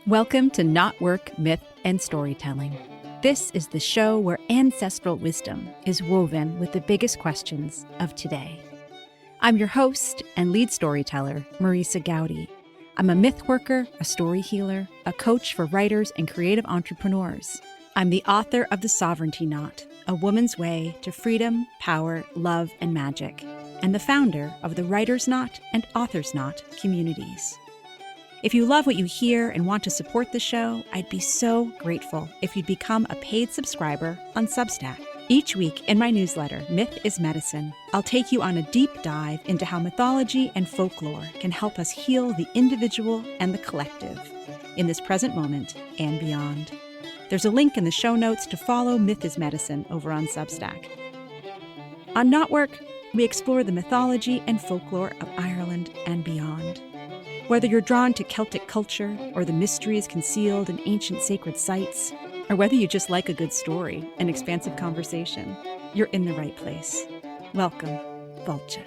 Welcome to Not Work, Myth, and Storytelling. This is the show where ancestral wisdom is woven with the biggest questions of today. I'm your host and lead storyteller, Marisa Gowdy. I'm a myth worker, a story healer, a coach for writers and creative entrepreneurs. I'm the author of The Sovereignty Knot, A Woman's Way to Freedom, Power, Love, and Magic, and the founder of the Writer's Knot and Author's Knot communities. If you love what you hear and want to support the show, I'd be so grateful if you'd become a paid subscriber on Substack. Each week in my newsletter, Myth is Medicine, I'll take you on a deep dive into how mythology and folklore can help us heal the individual and the collective in this present moment and beyond. There's a link in the show notes to follow Myth is Medicine over on Substack. On Not Work, we explore the mythology and folklore of Ireland and beyond. Whether you're drawn to Celtic culture or the mysteries concealed in ancient sacred sites, or whether you just like a good story and expansive conversation, you're in the right place. Welcome, Vulture.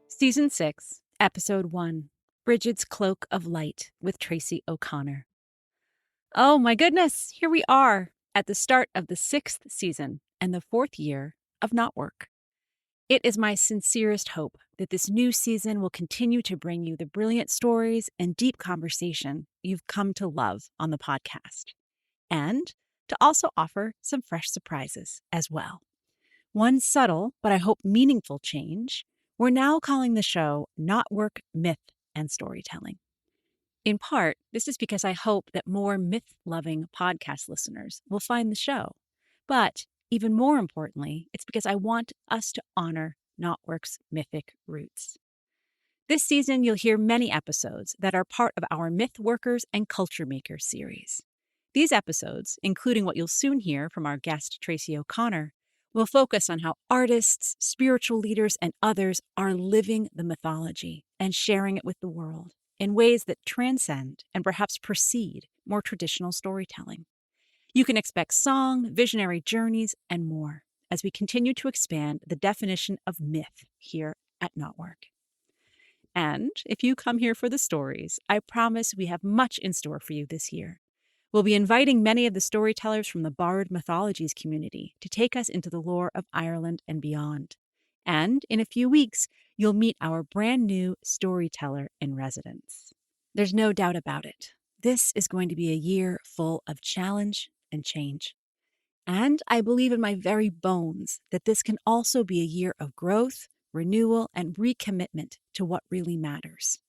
Season 6, Episode 1, Brigid's Cloak of Light with Treacy O'Connor. Oh my goodness, here we are at the start of the 6th season and the 4th year of Not Work. It is my sincerest hope that this new season will continue to bring you the brilliant stories and deep conversation you've come to love on the podcast, and to also offer some fresh surprises as well. One subtle, but I hope meaningful change, we're now calling the show Not Work, Myth, and Storytelling. In part, this is because I hope that more myth-loving podcast listeners will find the show, but even more importantly, it's because I want us to honor Not Work's mythic roots. This season, you'll hear many episodes that are part of our Myth Workers and Culture Makers series. These episodes, including what you'll soon hear from our guest Treacy O'Connor, will focus on how artists, spiritual leaders, and others are living the mythology and sharing it with the world in ways that transcend and perhaps precede more traditional storytelling. You can expect song, visionary journeys, and more as we continue to expand the definition of myth here at Not Work. And if you come here for the stories, I promise we have much in store for you this year. We'll be inviting many of the storytellers from the Bard Mythologies community to take us into the lore of Ireland and beyond. And in a few weeks, you'll meet our brand new storyteller in residence. There's no doubt about it. This is going to be a year full of challenge and change. And I believe in my very bones that this can also be a year of growth, renewal, and recommitment to what really matters.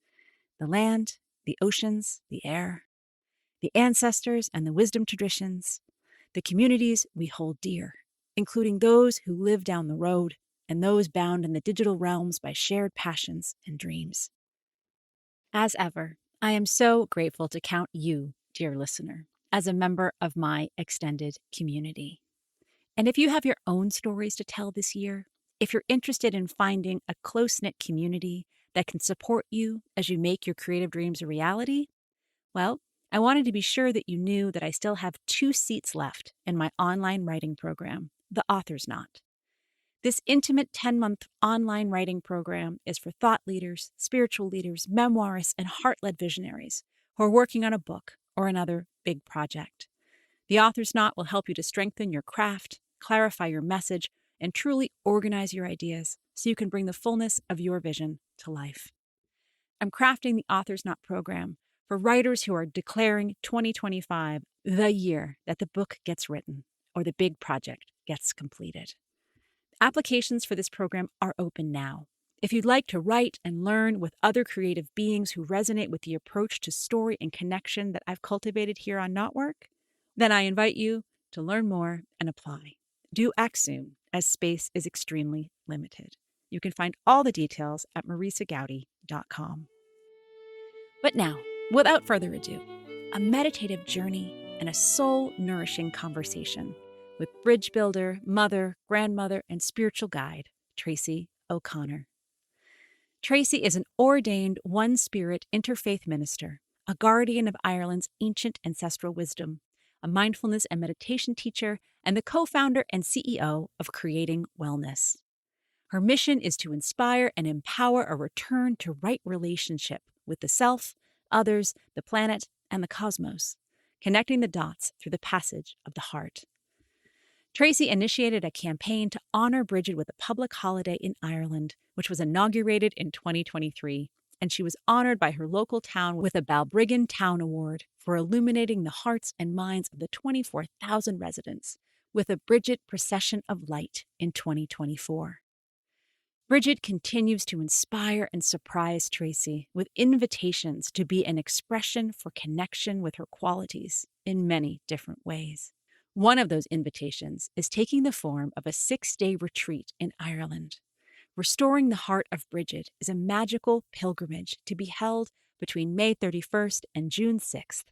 The land, the oceans, the air, the ancestors and the wisdom traditions, the communities we hold dear, including those who live down the road and those bound in the digital realms by shared passions and dreams. As ever, I am so grateful to count you, dear listener, as a member of my extended community. And if you have your own stories to tell this year, if you're interested in finding a close-knit community that can support you as you make your creative dreams a reality, well, I wanted to be sure that you knew that I still have 2 seats left in my online writing program, The Author's Knot. This intimate 10-month online writing program is for thought leaders, spiritual leaders, memoirists, and heart-led visionaries who are working on a book or another big project. The Author's Knot will help you to strengthen your craft, clarify your message, and truly organize your ideas so you can bring the fullness of your vision to life. I'm crafting the Author's Knot program for writers who are declaring 2025 the year that the book gets written or the big project gets completed. Applications for this program are open now. If you'd like to write and learn with other creative beings who resonate with the approach to story and connection that I've cultivated here on Not Work, then I invite you to learn more and apply. Do act soon, as space is extremely limited. You can find all the details at marisagowdy.com. But now, without further ado, a meditative journey and a soul-nourishing conversation with bridge builder, mother, grandmother, and spiritual guide, Treacy O'Connor. Treacy is an ordained OneSpirit Interfaith Minister, a guardian of Ireland's ancient ancestral wisdom, a mindfulness and meditation teacher, and the co-founder and CEO of Creating Wellness. Her mission is to inspire and empower a return to right relationship with the self, others, the planet, and the cosmos, connecting the dots through the passage of the heart. Treacy initiated a campaign to honor Brigid with a public holiday in Ireland, which was inaugurated in 2023, and she was honored by her local town with a Balbriggan Town Award for illuminating the hearts and minds of the 24,000 residents with a Brigid Procession of Light in 2024. Brigid continues to inspire and surprise Treacy with invitations to be an expression for connection with her qualities in many different ways. One of those invitations is taking the form of a 6-day retreat in Ireland. Restoring the Heart of Brigid is a magical pilgrimage to be held between May 31st and June 6th.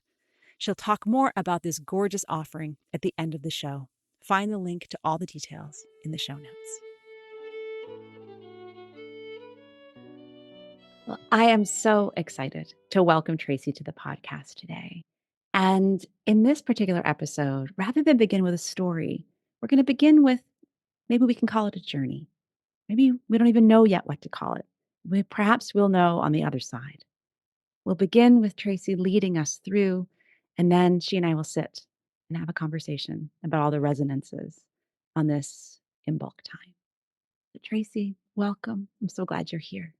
She'll talk more about this gorgeous offering at the end of the show. Find the link to all the details in the show notes. Well, I am so excited to welcome Treacy to the podcast today. And in this particular episode, rather than begin with a story, we're going to begin with, maybe we can call it a journey. Maybe we don't even know yet what to call it. Perhaps we'll know on the other side. We'll begin with Treacy leading us through, and then she and I will sit and have a conversation about all the resonances on this in bulk time. But Treacy, welcome. I'm so glad you're here.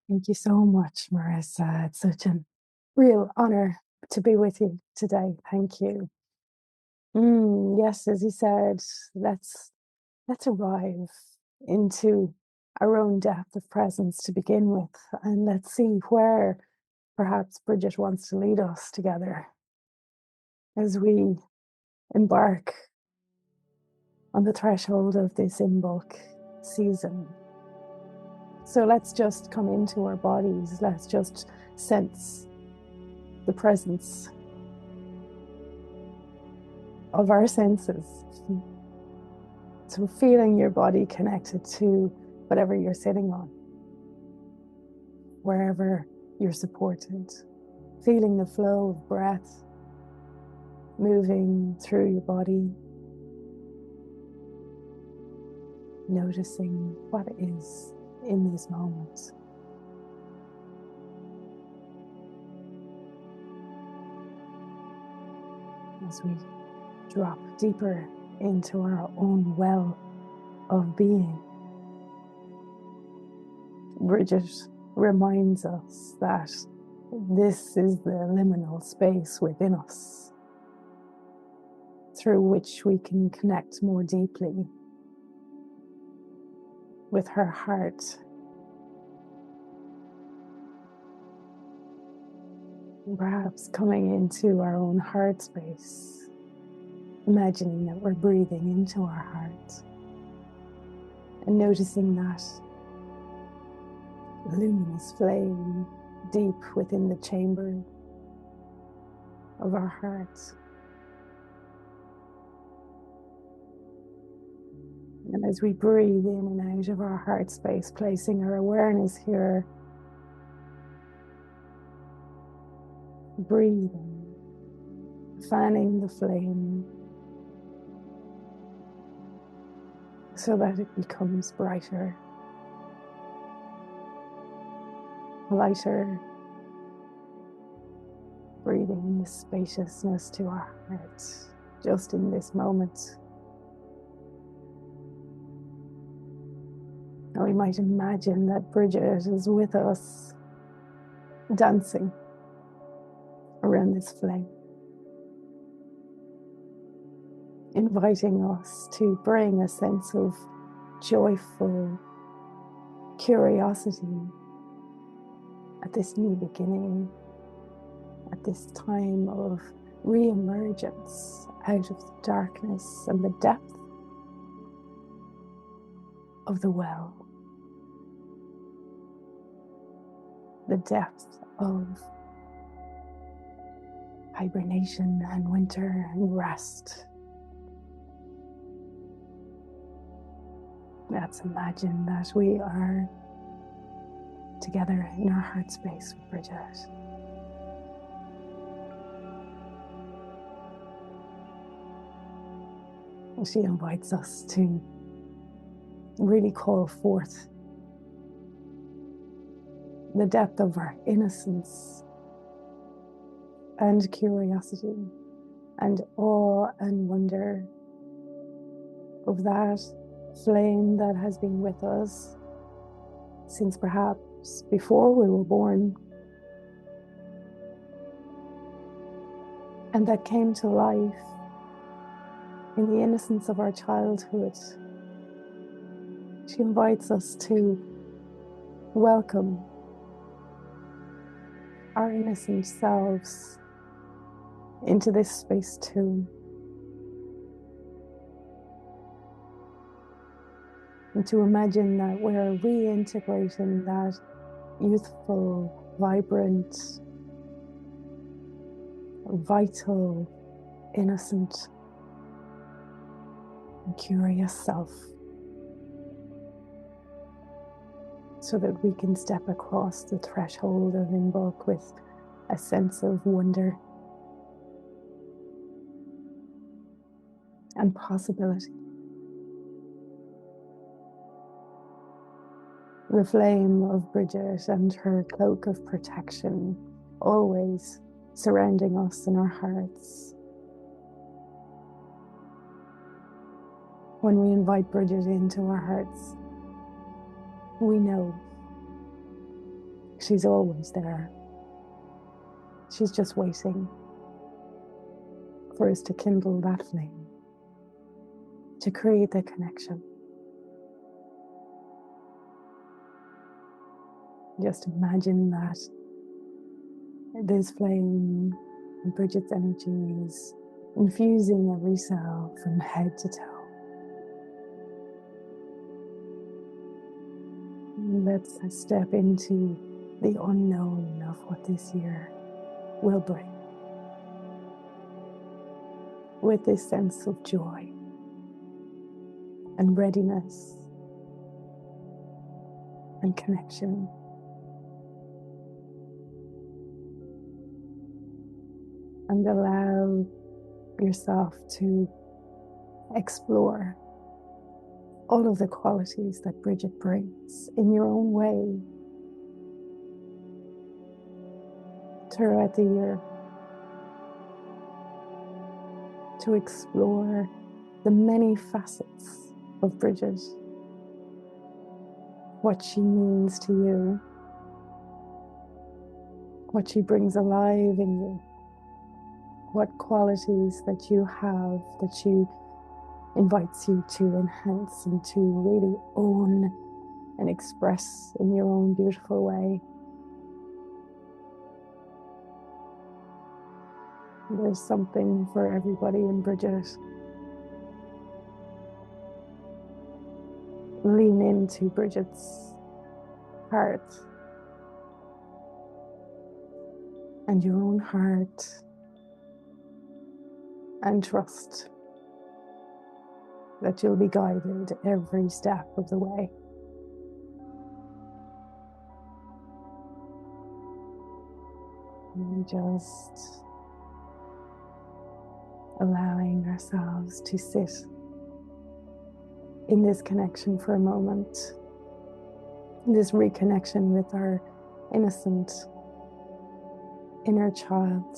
Thank you so much, Marisa. It's such a real honor to be with you today. Thank you. Yes, as you said, let's arrive into our own depth of presence to begin with, and let's see where perhaps Brigid wants to lead us together as we embark on the threshold of this in-bulk season. So let's just come into our bodies. Let's just sense the presence of our senses. So feeling your body connected to whatever you're sitting on, wherever you're supported. Feeling the flow of breath moving through your body. Noticing what it is in these moments. As we drop deeper into our own well of being, Brigid reminds us that this is the liminal space within us through which we can connect more deeply with her heart. Perhaps coming into our own heart space, imagining that we're breathing into our heart and noticing that luminous flame deep within the chamber of our heart. And as we breathe in and out of our heart space, placing our awareness here, breathing, fanning the flame so that it becomes brighter, lighter, breathing the spaciousness to our heart just in this moment. And we might imagine that Brigid is with us, dancing around this flame, inviting us to bring a sense of joyful curiosity at this new beginning, at this time of re-emergence out of the darkness and the depth of the well, the depth of hibernation and winter and rest. Let's imagine that we are together in our heart space with Brigid. And she invites us to really call forth the depth of our innocence and curiosity and awe and wonder of that flame that has been with us since perhaps before we were born, and that came to life in the innocence of our childhood. She invites us to welcome our innocent selves into this space too, and to imagine that we're reintegrating that youthful, vibrant, vital, innocent, and curious self, so that we can step across the threshold of Invoke with a sense of wonder and possibility. The flame of Brigid and her cloak of protection always surrounding us in our hearts. When we invite Brigid into our hearts, we know she's always there. She's just waiting for us to kindle that flame, to create the connection. Just imagine that this flame and Brigid's energy is infusing every cell from head to toe. Let's step into the unknown of what this year will bring, with this sense of joy and readiness and connection. And allow yourself to explore all of the qualities that Brigid brings in your own way throughout the year, to explore the many facets of Brigid, what she means to you, what she brings alive in you, what qualities that you have that she invites you to enhance and to really own and express in your own beautiful way. There's something for everybody in Brigid. Lean into Brigid's heart and your own heart, and trust that you'll be guided every step of the way. And just allowing ourselves to sit in this connection for a moment, this reconnection with our innocent inner child,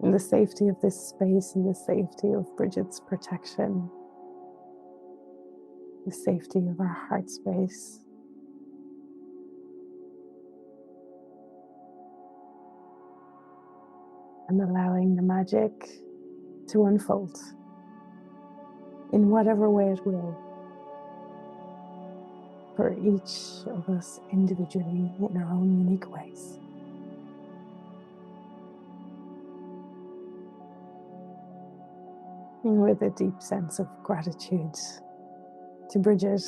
in the safety of this space, in the safety of Brigid's protection, the safety of our heart space. And allowing the magic to unfold in whatever way it will, for each of us individually in our own unique ways. And with a deep sense of gratitude to Brigid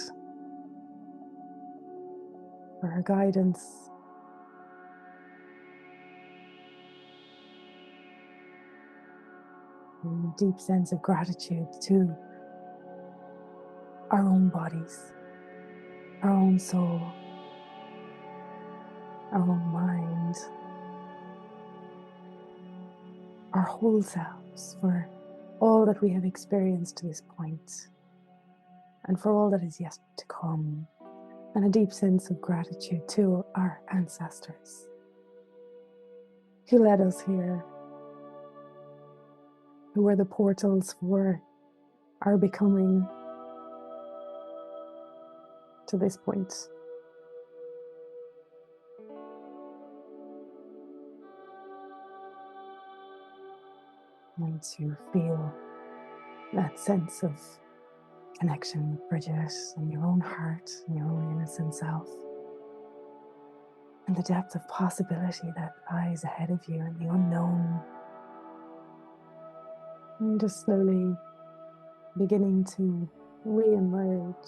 for her guidance, and a deep sense of gratitude to our own bodies, our own soul, our own mind, our whole selves, for all that we have experienced to this point, and for all that is yet to come, and a deep sense of gratitude to our ancestors, who led us here, who were the portals for our becoming to this point. And to feel that sense of connection with Brigid and your own heart and your own innocent self, and the depth of possibility that lies ahead of you and the unknown. And just slowly beginning to re-emerge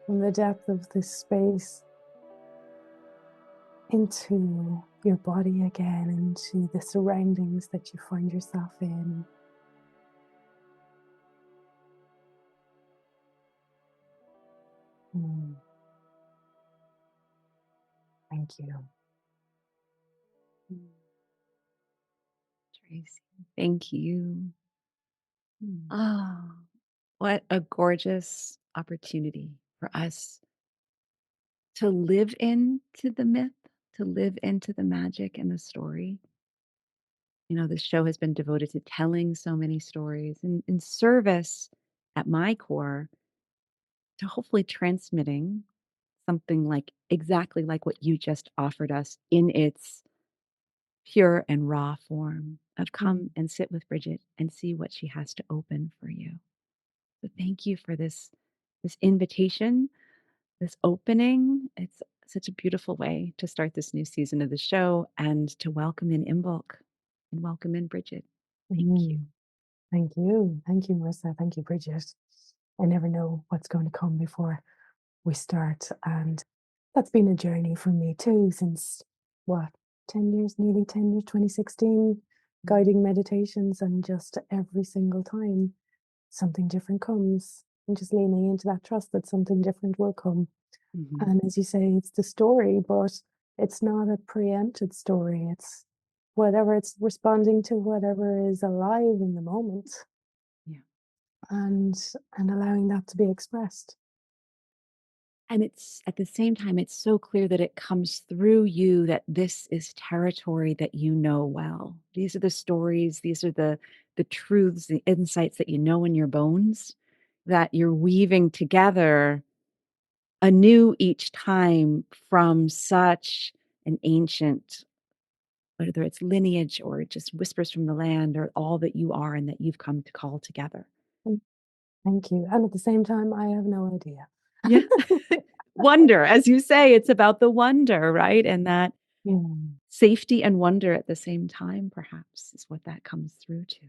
from the depth of this space into your body again, into the surroundings that you find yourself in. Thank you. Treacy, thank you. Ah, what a gorgeous opportunity for us to live into the myth, to live into the magic and the story. You know, this show has been devoted to telling so many stories and in service at my core to hopefully transmitting something like exactly like what you just offered us in its pure and raw form of come and sit with Brigid and see what she has to open for you. So thank you for this invitation, this opening. It's such a beautiful way to start this new season of the show and to welcome in Imbolc and welcome in Brigid. Thank you. Thank you. Thank you, Marisa. Thank you, Brigid. I never know what's going to come before we start. And that's been a journey for me too, since what, 10 years, nearly 10 years, 2016, guiding meditations, and just every single time something different comes and just leaning into that trust that something different will come. And as you say, it's the story, but it's not a preempted story. It's whatever, it's responding to whatever is alive in the moment. Yeah. And allowing that to be expressed. And it's at the same time, it's so clear that it comes through you that this is territory that you know well. These are the stories, these are the truths, the insights that you know in your bones, that you're weaving together anew each time from such an ancient, whether it's lineage or just whispers from the land or all that you are and that you've come to call together. Thank you. And at the same time, I have no idea. Yeah. Wonder, as you say, it's about the wonder, right? And that safety and wonder at the same time, perhaps, is what that comes through to.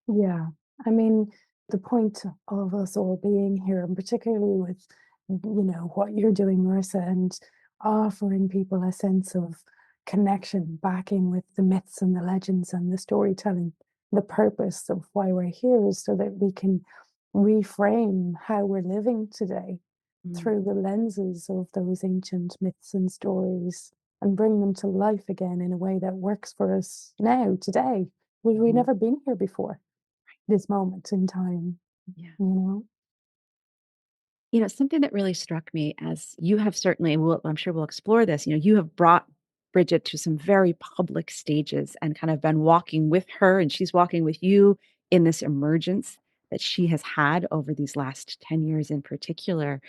Yeah. I mean, the point of us all being here, and particularly with, what you're doing, Marisa, and offering people a sense of connection back in with the myths and the legends and the storytelling, the purpose of why we're here is so that we can reframe how we're living today through the lenses of those ancient myths and stories, and bring them to life again in a way that works for us now, today. We've never been here before, this moment in time, Yeah. Something that really struck me, as you have certainly, and I'm sure we'll explore this, you have brought Brigid to some very public stages and kind of been walking with her, and she's walking with you in this emergence that she has had over these last 10 years in particular.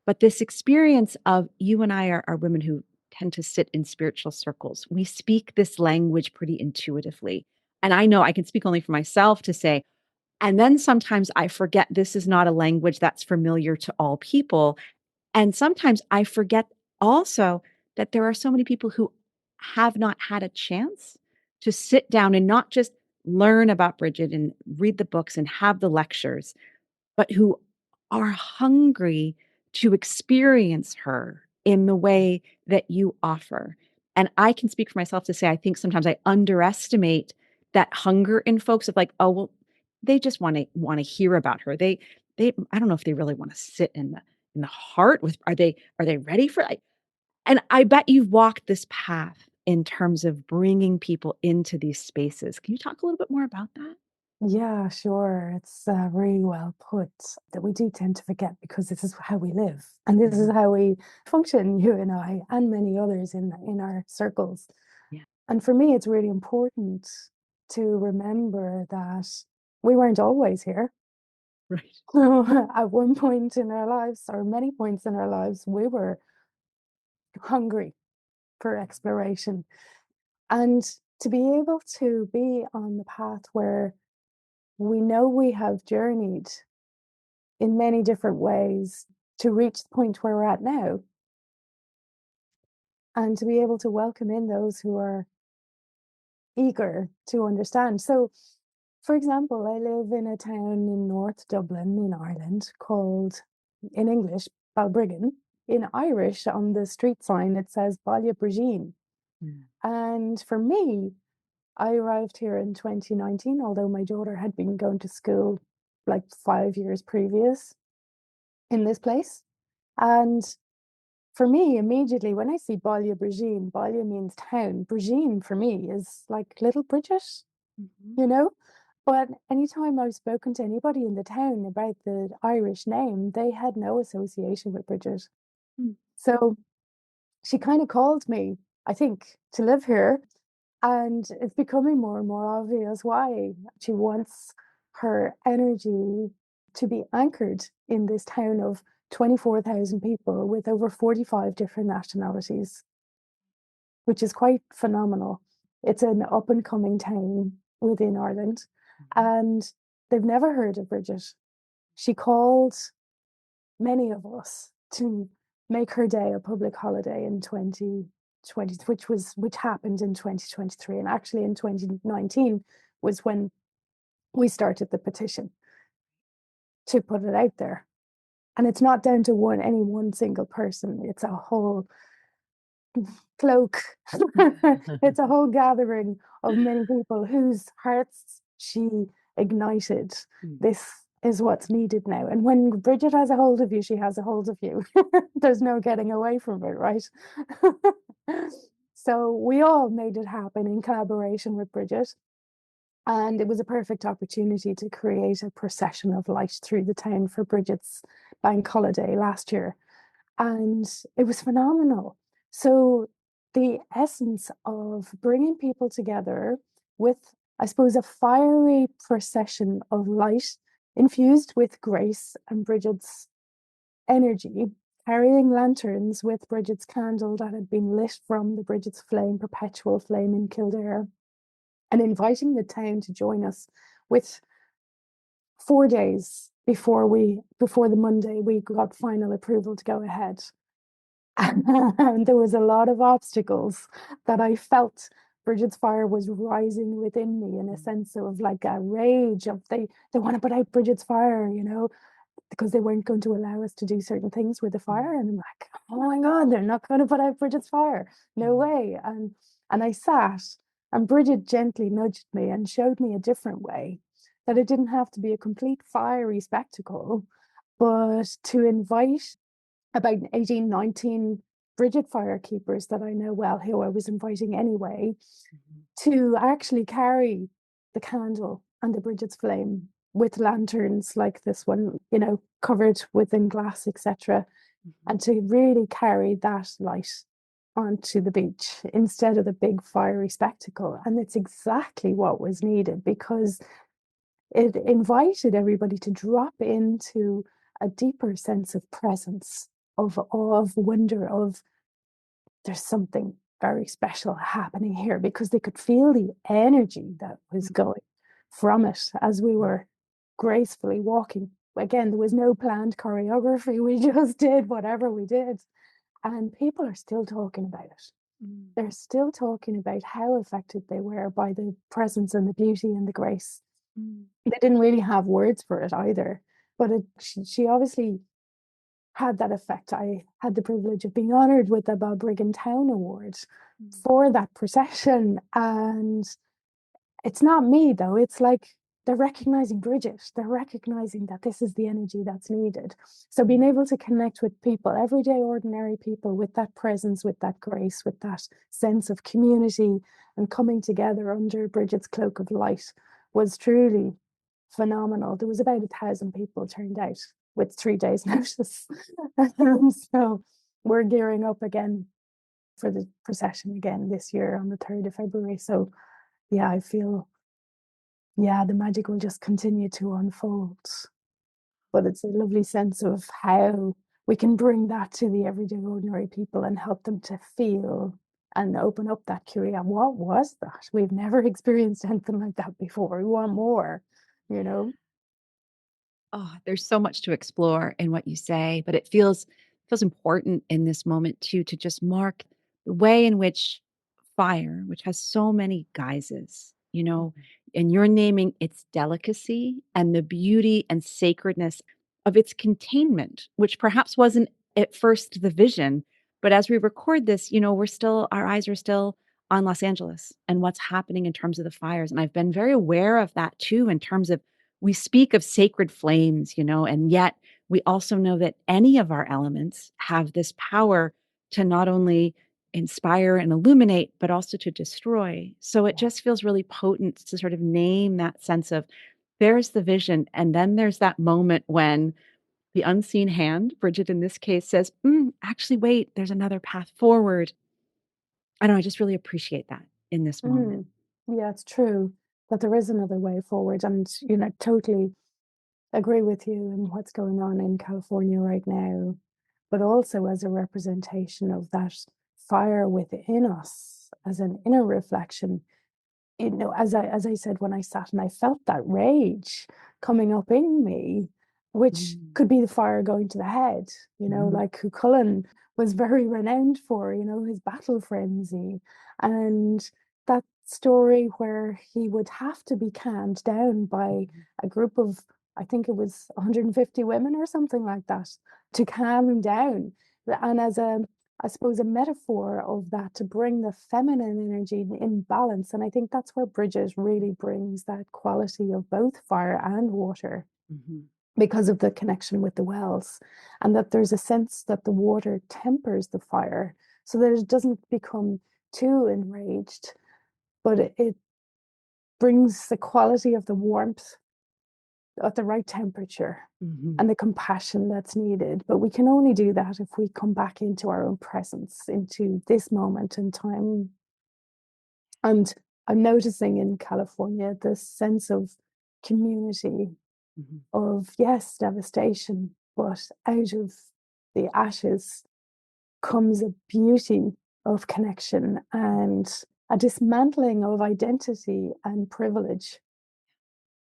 But this experience of you and I are women who tend to sit in spiritual circles. We speak this language pretty intuitively. And I know I can speak only for myself to say, and then sometimes I forget this is not a language that's familiar to all people. And sometimes I forget also that there are so many people who have not had a chance to sit down and not just learn about Brigid and read the books and have the lectures, but who are hungry to experience her in the way that you offer. And I can speak for myself to say, I think sometimes I underestimate that hunger in folks of like, oh, well, they just want to hear about her. They I don't know if they really want to sit in the heart with, are they ready for it? And I bet you've walked this path in terms of bringing people into these spaces. Can you talk a little bit more about that? Yeah, sure. It's really well put that we do tend to forget because this is how we live and this is how we function, you and I, and many others in our circles. And for me, it's really important to remember that we weren't always here. Right. At one point in our lives, or many points in our lives, we were hungry for exploration. And to be able to be on the path where we know we have journeyed in many different ways to reach the point where we're at now, and to be able to welcome in those who are eager to understand. So, for example, I live in a town in North Dublin in Ireland called, in English, Brigid. In Irish, on the street sign, it says Brigid. Mm. And for me, I arrived here in 2019, although my daughter had been going to school like 5 years previous in this place. And for me, immediately, when I see Brigid, Baile means town. Brigid for me is like little Bridget, Mm-hmm. you know? But anytime I've spoken to anybody in the town about the Irish name, they had no association with Bridget. Mm. So she kind of called me, I think, to live here. And it's becoming more and more obvious why. She wants her energy to be anchored in this town of 24,000 people with over 45 different nationalities, which is quite phenomenal. It's an up and coming town within Ireland, and they've never heard of Brigid. She called many of us to make her day a public holiday in 2020, which happened in 2023, and actually in 2019 was when we started the petition to put it out there. And it's not down to any one single person, it's a whole Cloak. It's a whole gathering of many people whose hearts she ignited. Mm. This is what's needed now. And when Brigid has a hold of you, she has a hold of you. There's no getting away from it, right? So we all made it happen in collaboration with Brigid. And it was a perfect opportunity to create a procession of light through the town for Brigid's bank holiday last year. And it was phenomenal. So the essence of bringing people together with, I suppose, a fiery procession of light infused with grace and Brigid's energy, carrying lanterns with Brigid's candle that had been lit from the Brigid's flame, perpetual flame in Kildare, and inviting the town to join us with 4 days before the Monday we got final approval to go ahead. And there was a lot of obstacles that I felt. Brigid's fire was rising within me in a sense of like a rage of they want to put out Brigid's fire, because they weren't going to allow us to do certain things with the fire. And I'm like, oh my God, they're not going to put out Brigid's fire. No way. And I sat, and Brigid gently nudged me and showed me a different way, that it didn't have to be a complete fiery spectacle, but to invite about 18, 19 Brigid firekeepers that I know well, who I was inviting anyway, to actually carry the candle and the Brigid's flame with lanterns like this one, covered within glass, etc., and to really carry that light onto the beach instead of the big fiery spectacle. And it's exactly what was needed, because it invited everybody to drop into a deeper sense of presence, of awe, of wonder, of there's something very special happening here, because they could feel the energy that was going from it as we were gracefully walking. Again, there was no planned choreography. We just did whatever we did. And people are still talking about it. They're still talking about how affected they were by the presence and the beauty and the grace. They didn't really have words for it either. But she obviously had that effect. I had the privilege of being honoured with the Brigid Town Award for that procession. And it's not me, though. It's like they're recognizing Brigid. They're recognizing that this is the energy that's needed. So being able to connect with people, everyday, ordinary people, with that presence, with that grace, with that sense of community and coming together under Brigid's cloak of light was truly phenomenal. There was about 1,000 people turned out with 3 days notice. So we're gearing up again for the procession again this year on the 3rd of February. So yeah, I feel, yeah, the magic will just continue to unfold. But it's a lovely sense of how we can bring that to the everyday ordinary people and help them to feel and open up that curiosity. What was that? We've never experienced anything like that before. We want more, you know? Oh, there's so much to explore in what you say, but it feels important in this moment too to just mark the way in which fire, which has so many guises, and you're naming its delicacy and the beauty and sacredness of its containment, which perhaps wasn't at first the vision. But as we record this, our eyes are still on Los Angeles and what's happening in terms of the fires. And I've been very aware of that too, in terms of we speak of sacred flames, and yet we also know that any of our elements have this power to not only inspire and illuminate, but also to destroy. So it Yeah. just feels really potent to sort of name that sense of there's the vision. And then there's that moment when the unseen hand, Brigid in this case, says, actually, wait, there's another path forward. I don't know, I just really appreciate that in this moment. Mm. Yeah, it's true that there is another way forward. And, totally agree with you in what's going on in California right now, but also as a representation of that fire within us, as an inner reflection. As I said, when I sat and I felt that rage coming up in me, which Mm, could be the fire going to the head, mhm, like who Cullen was very renowned for, his battle frenzy. And that story where he would have to be calmed down by mhm, a group of, I think it was 150 women or something like that, to calm him down. And as I suppose, a metaphor of that to bring the feminine energy in balance. And I think that's where Bridget really brings that quality of both fire and water mhm, because of the connection with the wells. And that there's a sense that the water tempers the fire so that it doesn't become too enraged, but it brings the quality of the warmth at the right temperature mhm. and the compassion that's needed. But we can only do that if we come back into our own presence, into this moment in time. And I'm noticing in California this sense of community, Mhm. of yes, devastation, but out of the ashes comes a beauty of connection and a dismantling of identity and privilege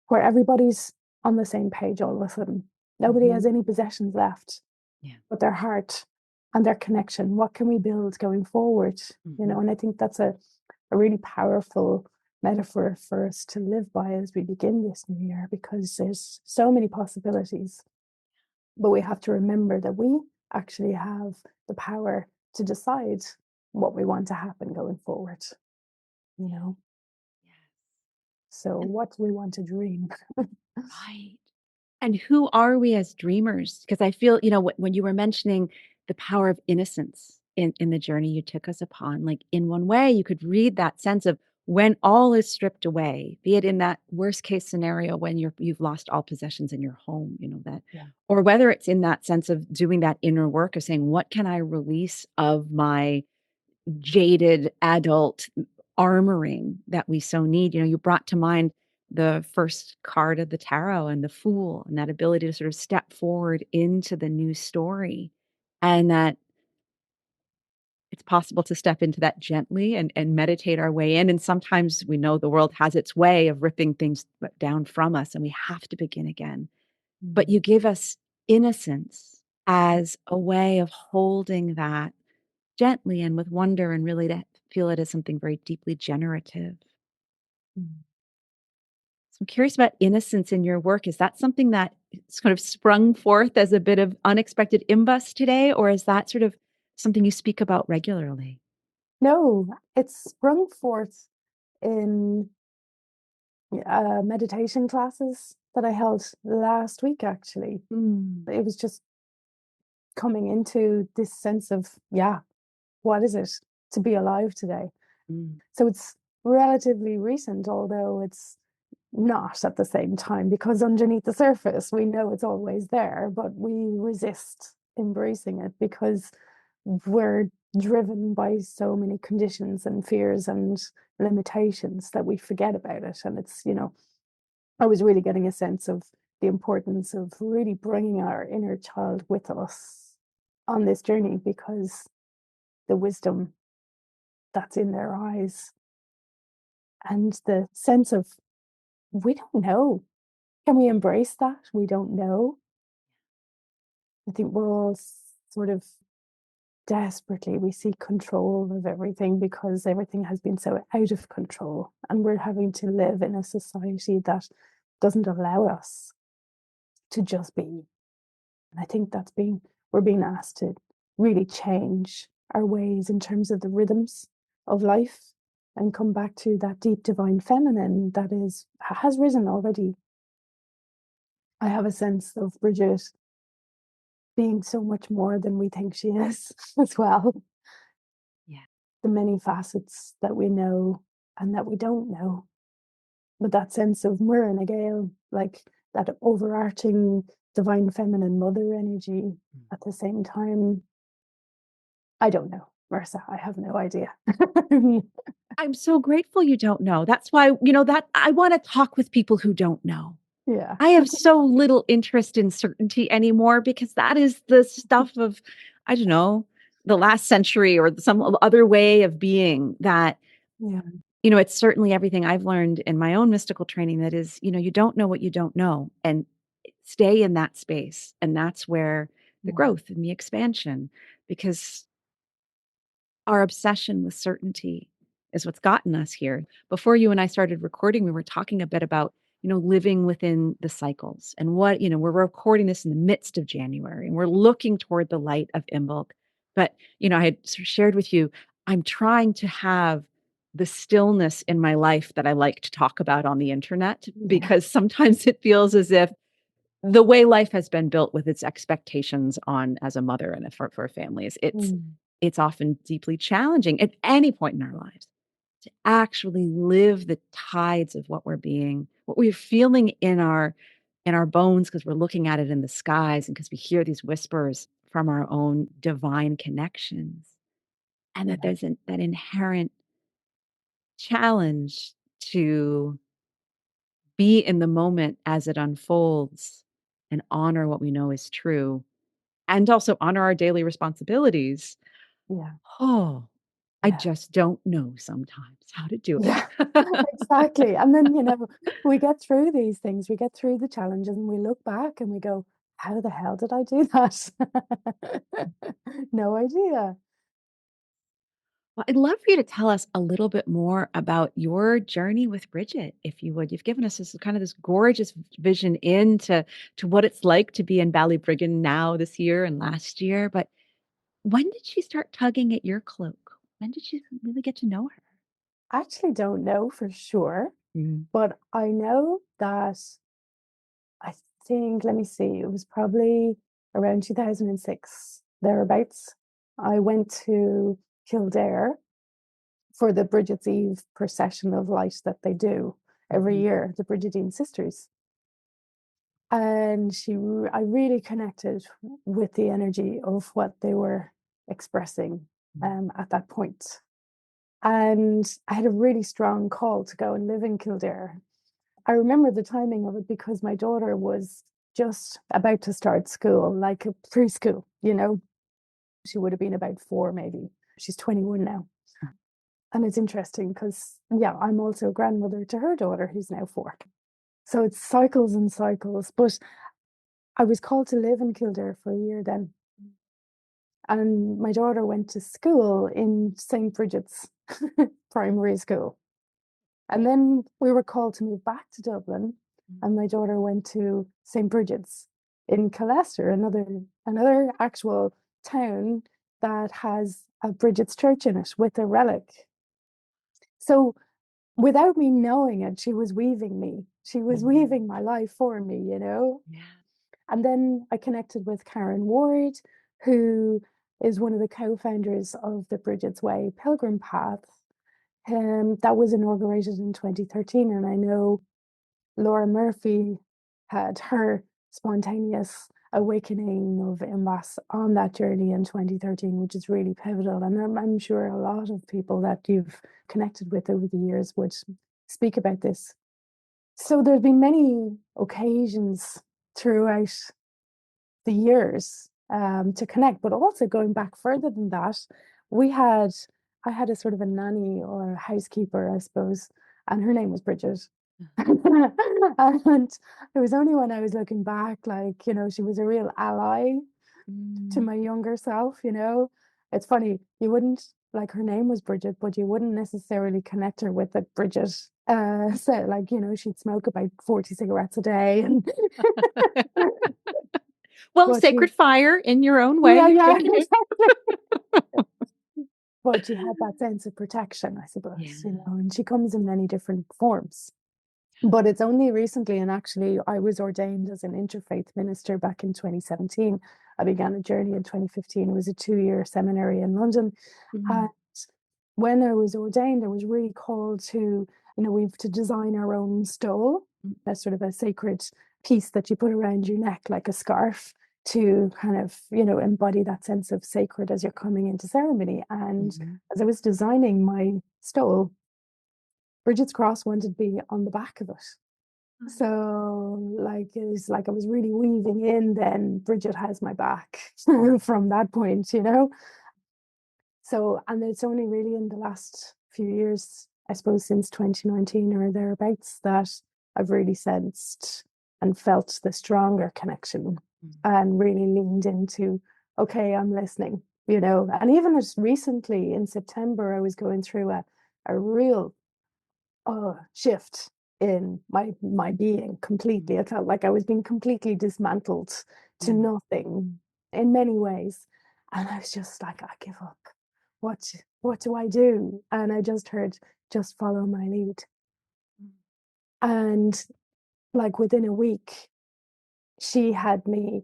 where everybody's on the same page all of a sudden. Nobody has Mhm. any possessions left Yeah. but their heart and their connection. What can we build going forward? Mhm. And I think that's a really powerful metaphor for us to live by as we begin this new year because there's so many possibilities. But we have to remember that we actually have the power to decide what we want to happen going forward, you know? Yes. So, And what do we want to dream? right. And who are we as dreamers? Because I feel, when you were mentioning the power of innocence in the journey you took us upon, like in one way, you could read that sense of when all is stripped away, be it in that worst case scenario when you've lost all possessions in your home, that, Yeah. or whether it's in that sense of doing that inner work of saying, what can I release of my jaded adult armoring that we so need. You brought to mind the first card of the tarot and the fool and that ability to sort of step forward into the new story and that it's possible to step into that gently and meditate our way in. And sometimes we know the world has its way of ripping things down from us and we have to begin again. But Mm. you give us innocence as a way of holding that gently and with wonder and really to feel it as something very deeply generative. Mm. So I'm curious about innocence in your work. Is that something that sort of sprung forth as a bit of unexpected imbus today, or is that sort of something you speak about regularly? No, it's sprung forth in meditation classes that I held last week, actually. Mm, It was just coming into this sense of, yeah, what is it to be alive today? mm, So it's relatively recent, although it's not at the same time, because underneath the surface, we know it's always there, but we resist embracing it because we're driven by so many conditions and fears and limitations that we forget about it. And it's, I was really getting a sense of the importance of really bringing our inner child with us on this journey, because the wisdom that's in their eyes and the sense of, we don't know. Can we embrace that? We don't know. I think we're all sort of desperately, we seek control of everything because everything has been so out of control. And we're having to live in a society that doesn't allow us to just be. And I think we're being asked to really change our ways in terms of the rhythms of life and come back to that deep divine feminine that has risen already. I have a sense of Brigid being so much more than we think she is as well. Yeah. The many facets that we know and that we don't know. But that sense of Muir and Gale, like that overarching divine feminine mother energy at the same time. I don't know, Marisa. I have no idea. I'm so grateful you don't know. That's why, that I want to talk with people who don't know. Yeah. I have so little interest in certainty anymore because that is the stuff of, I don't know, the last century or some other way of being that, Yeah. it's certainly everything I've learned in my own mystical training that is, you don't know what you don't know, and stay in that space. And that's where the Yeah. growth and the expansion, because our obsession with certainty is what's gotten us here. Before you and I started recording, we were talking a bit about, living within the cycles and what, we're recording this in the midst of January and we're looking toward the light of Imbolc. But, I had sort of shared with you, I'm trying to have the stillness in my life that I like to talk about on the internet, Yeah. because sometimes it feels as if the way life has been built with its expectations on as a mother and for families, Mm. it's often deeply challenging at any point in our lives to actually live the tides of what we're feeling in our bones, because we're looking at it in the skies and because we hear these whispers from our own divine connections, and that Yeah. there's that inherent challenge to be in the moment as it unfolds and honor what we know is true, and also honor our daily responsibilities. Yeah. Oh, I Yeah. just don't know sometimes how to do Yeah. it. Exactly. And then, we get through these things, we get through the challenges, and we look back and we go, how the hell did I do that? No idea. Well, I'd love for you to tell us a little bit more about your journey with Bridget, if you would. You've given us this gorgeous vision into what it's like to be in Brigid now this year and last year. But when did she start tugging at your cloak? When did you really get to know her? I actually don't know for sure, Mm. but I know that I think, let me see, it was probably around 2006, thereabouts. I went to Kildare for the Brigid's Eve procession of light that they do every Mhm. year, the Brigidine Sisters. And I really connected with the energy of what they were expressing at that point. And I had a really strong call to go and live in Kildare. I remember the timing of it because my daughter was just about to start school, like a preschool, She would have been about 4, maybe. She's 21 now. And it's interesting because, yeah, I'm also a grandmother to her daughter who's now 4. So it's cycles and cycles. But I was called to live in Kildare for a year then. And my daughter went to school in St. Brigid's primary school. And then we were called to move back to Dublin, and my daughter went to St. Brigid's in Killester, another actual town that has a Brigid's church in it with a relic. So without me knowing it, she was weaving me. She was weaving my life for me. Yeah. And then I connected with Karen Ward, who is one of the co-founders of the Brigid's Way Pilgrim Path. That was inaugurated in 2013, and I know Laura Murphy had her spontaneous awakening of Imbas on that journey in 2013, which is really pivotal. And I'm sure a lot of people that you've connected with over the years would speak about this. So there's been many occasions throughout the years to connect, but also going back further than that, we had I had a sort of a nanny or a housekeeper, I suppose, and her name was Brigid. And it was only when I was looking back, like, she was a real ally to my younger self, It's funny, you wouldn't like her name was Brigid, but you wouldn't necessarily connect her with the Brigid. So like, she'd smoke about 40 cigarettes a day and Well, but sacred fire in your own way. yeah, You yeah, take it. exactly. But she had that sense of protection, I Yeah. suppose, and she comes in many different forms. But it's only recently, and actually, I was ordained as an interfaith minister back in 2017. I began a journey in 2015. It was a 2-year seminary in London. And when I was ordained, I was really called to, we've to design our own stole, that's sort of a sacred piece that you put around your neck like a scarf to kind of, embody that sense of sacred as you're coming into ceremony. And as I was designing my stole, Brigid's cross wanted to be on the back of it. So, like, it was like I was really weaving in, then Brigid has my back from that point. So, and it's only really in the last few years, I suppose, since 2019 or thereabouts, that I've really sensed and felt the stronger connection and really leaned into, okay, I'm listening. And even as recently in September, I was going through a real shift in my being completely. I felt like I was being completely dismantled to nothing in many ways. And I was just like, I give up. What do I do? And I just heard, just follow my lead. And like within a week, she had me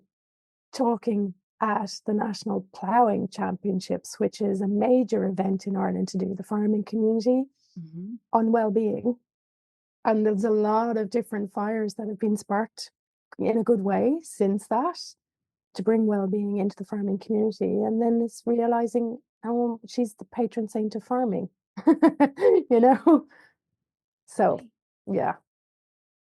talking at the National Ploughing Championships, which is a major event in Ireland to do with the farming community on well-being. And there's a lot of different fires that have been sparked in a good way since that to bring well-being into the farming community. And then it's realizing, oh, she's the patron saint of farming, you know? So, yeah.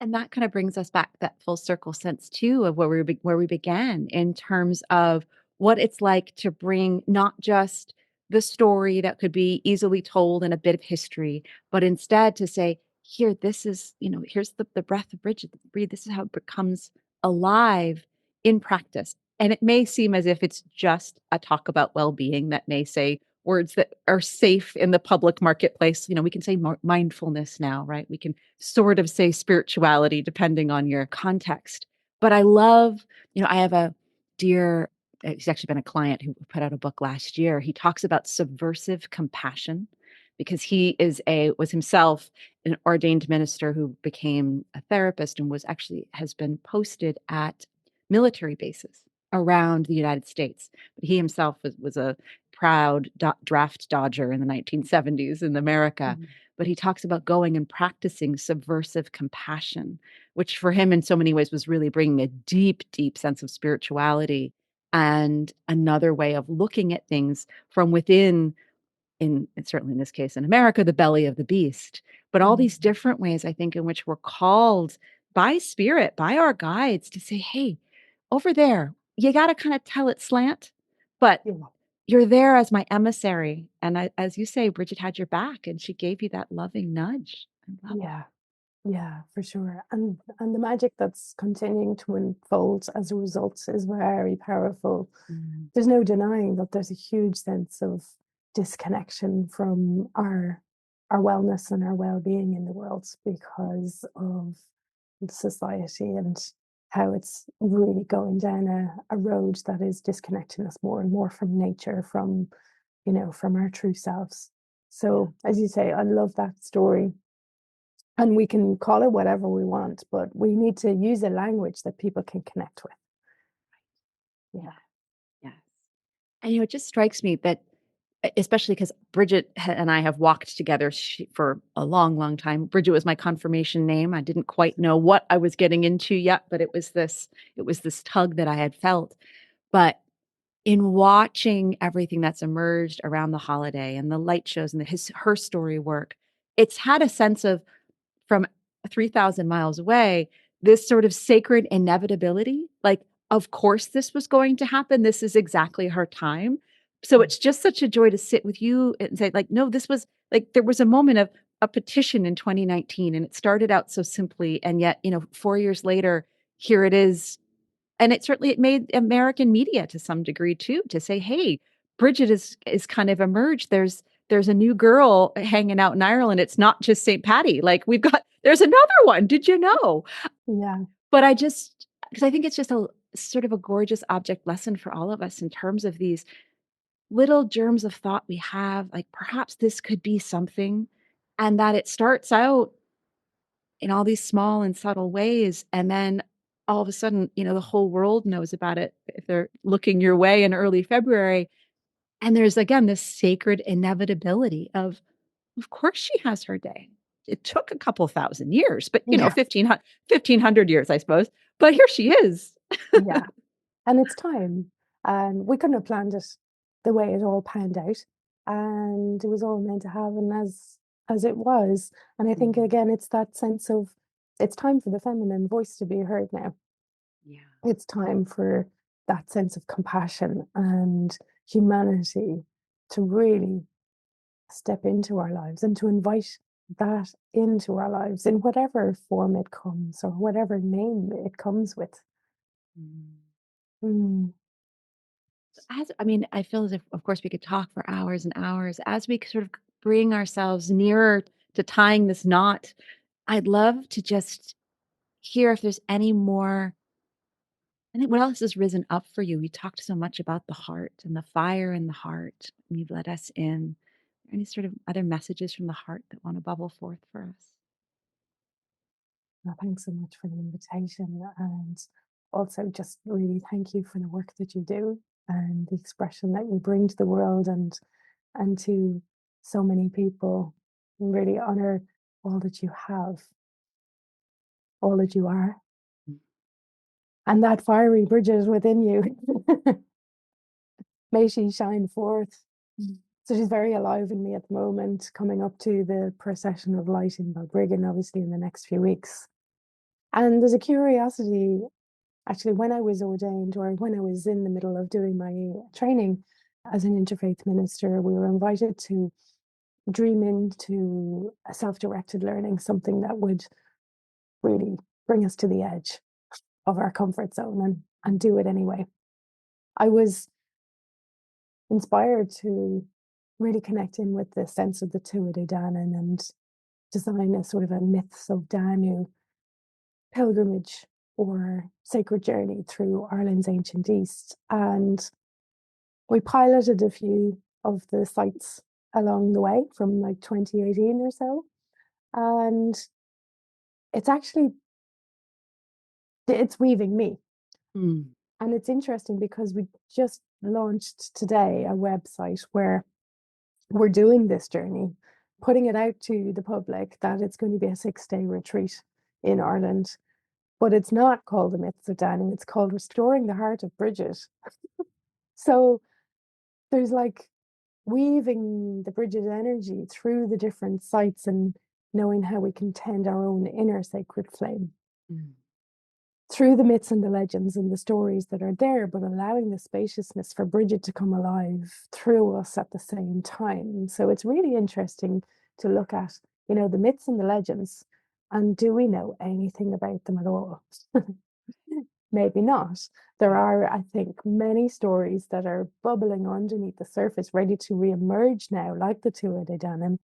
And that kind of brings us back that full circle sense too of where we began in terms of what it's like to bring not just the story that could be easily told in a bit of history, but instead to say, here, this is, here's the breath of Brigid. Breathe. This is how it becomes alive in practice. And it may seem as if it's just a talk about well-being that may say words that are safe in the public marketplace. We can say mindfulness now, right? We can sort of say spirituality depending on your context. But I love, I have a dear, he's actually been a client who put out a book last year. He talks about subversive compassion because he was himself an ordained minister who became a therapist and has been posted at military bases around the United States. But he himself was a proud draft dodger in the 1970s in America. But he talks about going and practicing subversive compassion, which for him in so many ways was really bringing a deep, deep sense of spirituality and another way of looking at things from within, certainly in this case in America, the belly of the beast. But all these different ways, I think, in which we're called by spirit, by our guides to say, hey, over there, you got to kind of tell it slant, but you're there as my emissary. And as you say, Brigid had your back and she gave you that loving nudge. I love Yeah. Yeah, for sure. And the magic that's continuing to unfold as a result is very powerful. There's no denying that there's a huge sense of disconnection from our wellness and our well-being in the world because of society and how it's really going down a road that is disconnecting us more and more from nature, from our true selves. So, as you say, I love that story. And we can call it whatever we want, but we need to use a language that people can connect with. Yeah. Yes. And it just strikes me that especially because Brigid and I have walked together for a long, long time. Brigid was my confirmation name. I didn't quite know what I was getting into yet, but it was this tug that I had felt. But in watching everything that's emerged around the holiday and the light shows and her story work, it's had a sense of, from 3,000 miles away, this sort of sacred inevitability. Like, of course, this was going to happen. This is exactly her time. So it's just such a joy to sit with you and say, like, no, this was like, there was a moment of a petition in 2019, and it started out so simply. And yet, 4 years later, here it is. And it made American media to some degree too, to say, hey, Brigid is kind of emerged. There's a new girl hanging out in Ireland. It's not just St. Patty. Like, there's another one. Did you know? Yeah. But because I think it's just a sort of a gorgeous object lesson for all of us in terms of these little germs of thought we have, like perhaps this could be something, and that it starts out in all these small and subtle ways. And then all of a sudden, the whole world knows about it if they're looking your way in early February. And there's, again, this sacred inevitability of course, she has her day. It took a couple thousand years, but, Yeah. 1,500 years, I suppose. But here she is. Yeah. And it's time. And we couldn't have planned it the way it all panned out. And it was all meant to happen as it was. And I think Mhm. again, it's that sense of it's time for the feminine voice to be heard now. Yeah. It's time for that sense of compassion and humanity to really step into our lives and to invite that into our lives in whatever form it comes or whatever name it comes with. Mm. Mm, I feel as if, of course, we could talk for hours and hours as we sort of bring ourselves nearer to tying this knot. I'd love to just hear if there's any more. I think what else has risen up for you? We talked so much about the heart and the fire in the heart. And you've let us in. Any sort of other messages from the heart that want to bubble forth for us? well, thanks so much for the invitation. And also, just really thank you for the work that you do and the expression that you bring to the world and to so many people. Really honor all that you have, all that you are, and that fiery Brigid within you. May she shine forth. Mm. So she's very alive in me at the moment, coming up to the procession of light in Brigid, obviously in the next few weeks. And there's a curiosity, actually, when I was ordained or when I was in the middle of doing my training as an interfaith minister, we were invited to dream into a self-directed learning, something that would really bring us to the edge of our comfort zone and do it anyway. I was inspired to really connect in with the sense of the Tuatha Dé Danann and design a sort of a myths of Danu pilgrimage or sacred journey through Ireland's ancient East. And we piloted a few of the sites along the way from like 2018 or so. And it's actually it's weaving me. Mm. And it's interesting because we just launched today a website where we're doing this journey, putting it out to the public that it's going to be a 6-day retreat in Ireland. But it's not called the Myths of Danu, it's called Restoring the Heart of Brigid. So there's like weaving the Brigid energy through the different sites and knowing how we can tend our own inner sacred flame Mm. through the myths and the legends and the stories that are there, but allowing the spaciousness for Brigid to come alive through us at the same time. So it's really interesting to look at, the myths and the legends, and do we know anything about them at all? Maybe not. There are, I think, many stories that are bubbling underneath the surface, ready to re-emerge now, like the Tuatha Dé Danann,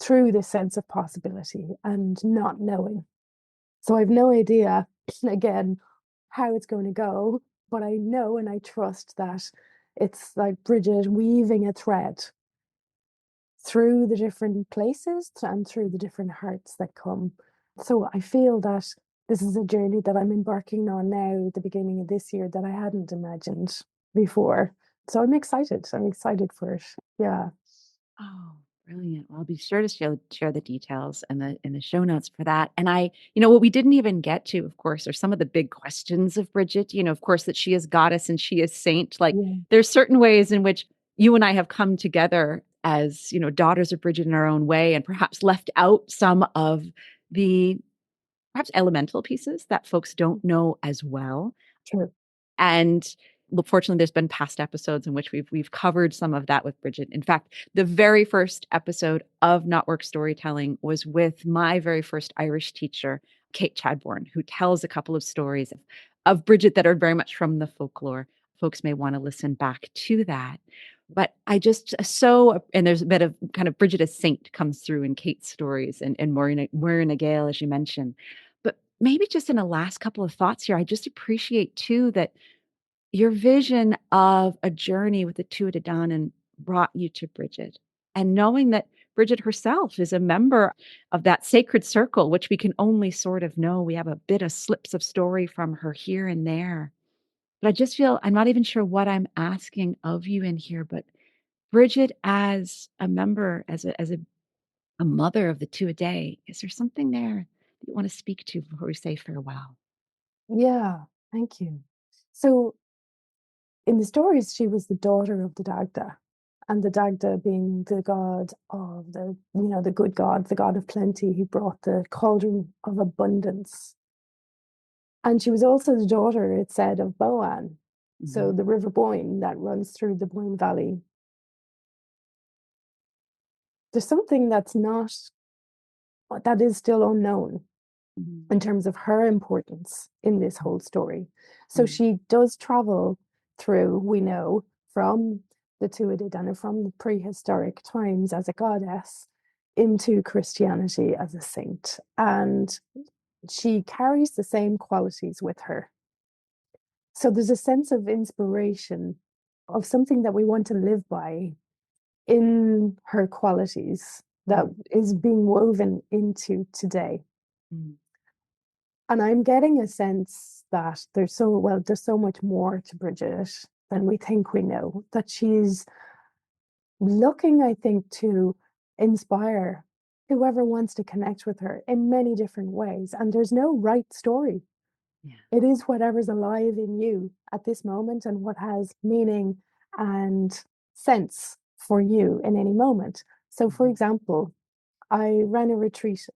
through this sense of possibility and not knowing. So I've no idea, again, how it's going to go, but I know and I trust that it's like Brigid weaving a thread through the different places and through the different hearts that come. So I feel that this is a journey that I'm embarking on now at the beginning of this year that I hadn't imagined before. So I'm excited. I'm excited for it. Yeah. Oh, brilliant. Well, I'll be sure to share the details and the show notes for that. And what we didn't even get to, of course, are some of the big questions of Bridget, of course, that she is goddess and she is saint. Like Yeah. there's certain ways in which you and I have come together as, daughters of Bridget in our own way, and perhaps left out some of the perhaps elemental pieces that folks don't know as well. True. And look, fortunately, there's been past episodes in which we've covered some of that with Bridget. In fact, the very first episode of Not Work Storytelling was with my very first Irish teacher, Kate Chadbourne, who tells a couple of stories of Bridget that are very much from the folklore. Folks may want to listen back to that. But I just and there's a bit of kind of Bridget as saint comes through in Kate's stories and Maureen Gale, as you mentioned. But maybe just in the last couple of thoughts here, I just appreciate too that your vision of a journey with the Tuatha Dé Danann brought you to Brigid. And knowing that Brigid herself is a member of that sacred circle, which we can only sort of know. We have a bit of slips of story from her here and there. But I just feel I'm not even sure what I'm asking of you in here, but Brigid as a member, as a mother of the Tuatha Dé, is there something there that you want to speak to before we say farewell? Yeah. Thank you. So in the stories, she was the daughter of the Dagda, and the Dagda being the god of the good god, the god of plenty, who brought the cauldron of abundance. And she was also the daughter, it said, of Boan. So Mhm, the River Boyne that runs through the Boyne Valley. There's something that is still unknown mhm, in terms of her importance in this whole story. So mhm, she does travel through, we know, from the Tuatha Dé Danann, from the prehistoric times as a goddess into Christianity as a saint. And she carries the same qualities with her. So there's a sense of inspiration, of something that we want to live by in her qualities that mhm, is being woven into today. mhm. And I'm getting a sense that there's so much more to Bridget than we think we know, that she's looking, I think, to inspire whoever wants to connect with her in many different ways. And there's no right story. Yeah. It is whatever's alive in you at this moment and what has meaning and sense for you in any moment. So, for Mhm, example, I ran a retreat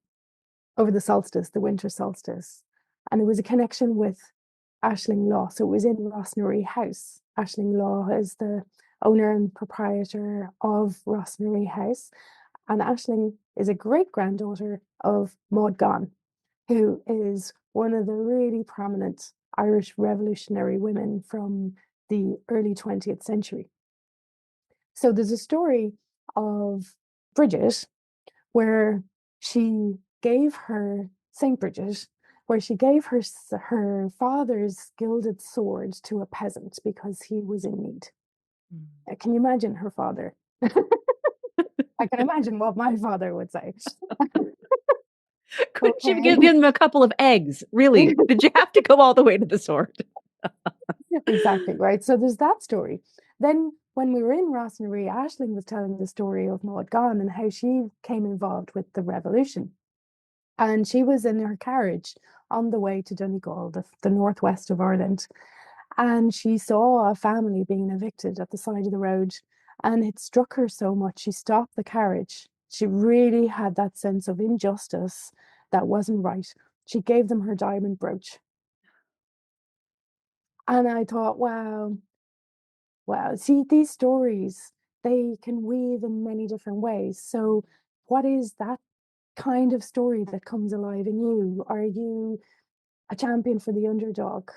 over the solstice, the winter solstice, and it was a connection with Aisling Law. So it was in Rossnaree House. Aisling Law is the owner and proprietor of Rossnaree House, and Aisling is a great granddaughter of Maud Gonne, who is one of the really prominent Irish revolutionary women from the early 20th century. So there's a story of Bridget where she gave her Saint Bridget, where she gave her father's gilded sword to a peasant because he was in need. mhm. Can you imagine her father? I can imagine what my father would say. Couldn't you give Okay. them a couple of eggs? Really? Did you have to go all the way to the sword? Exactly, right. So there's that story. Then when we were in Rossnaree, Aisling was telling the story of Maud Gonne and how she came involved with the revolution. And she was in her carriage on the way to Donegal, the northwest of Ireland. And she saw a family being evicted at the side of the road. And it struck her so much, she stopped the carriage. She really had that sense of injustice that wasn't right. She gave them her diamond brooch. And I thought, wow, wow. See, these stories, they can weave in many different ways. So, what is that kind of story that comes alive in you? Are you a champion for the underdog,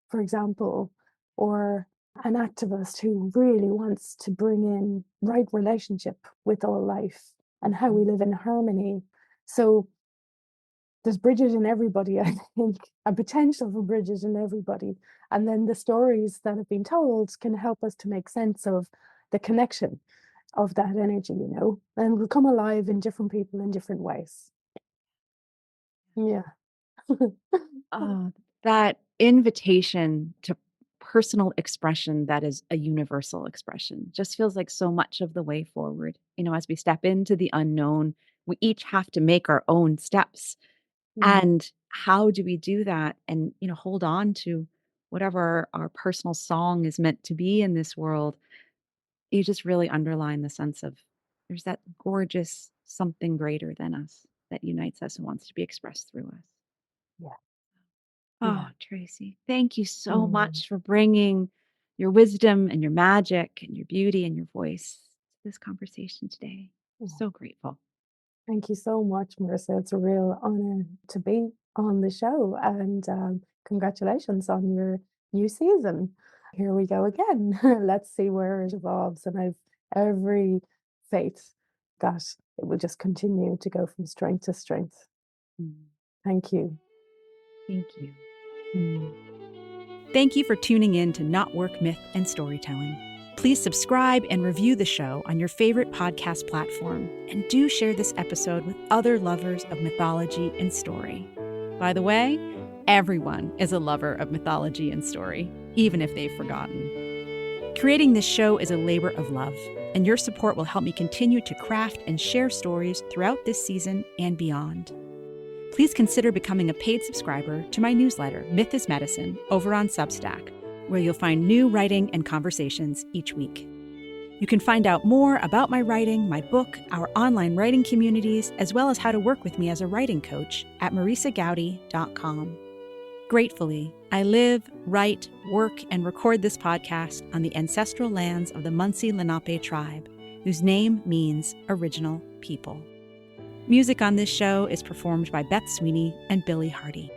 for example, or an activist who really wants to bring in right relationship with all life and how we Mhm. live in harmony? So there's bridges in everybody, I think, a potential for bridges in everybody. And then the stories that have been told can help us to make sense of the connection of that energy, and will come alive in different people in different ways. Yeah. Oh, that invitation to personal expression that is a universal expression. Just feels like so much of the way forward. As we step into the unknown, we each have to make our own steps. Mm, And how do we do that and, hold on to whatever our personal song is meant to be in this world? You just really underline the sense of there's that gorgeous something greater than us that unites us and wants to be expressed through us. yeah, Oh, yeah. Tracy, thank you so Mm, much for bringing your wisdom and your magic and your beauty and your voice to this conversation today. yeah. So grateful. Thank you so much, Marissa. It's a real honor to be on the show, and congratulations on your new season. Here we go again. Let's see where it evolves, and I've every faith that it will just continue to go from strength to strength. Mm, Thank you. Thank you. Mm. Thank you for tuning in to Not Work, Myth, and Storytelling. Please subscribe and review the show on your favorite podcast platform, and do share this episode with other lovers of mythology and story. By the way, everyone is a lover of mythology and story, even if they've forgotten. Creating this show is a labor of love, and your support will help me continue to craft and share stories throughout this season and beyond. Please consider becoming a paid subscriber to my newsletter, Myth is Medicine, over on Substack, where you'll find new writing and conversations each week. You can find out more about my writing, my book, our online writing communities, as well as how to work with me as a writing coach at marisagowdy.com. Gratefully, I live, write, work, and record this podcast on the ancestral lands of the Munsee Lenape tribe, whose name means original people. Music on this show is performed by Beth Sweeney and Billy Hardy.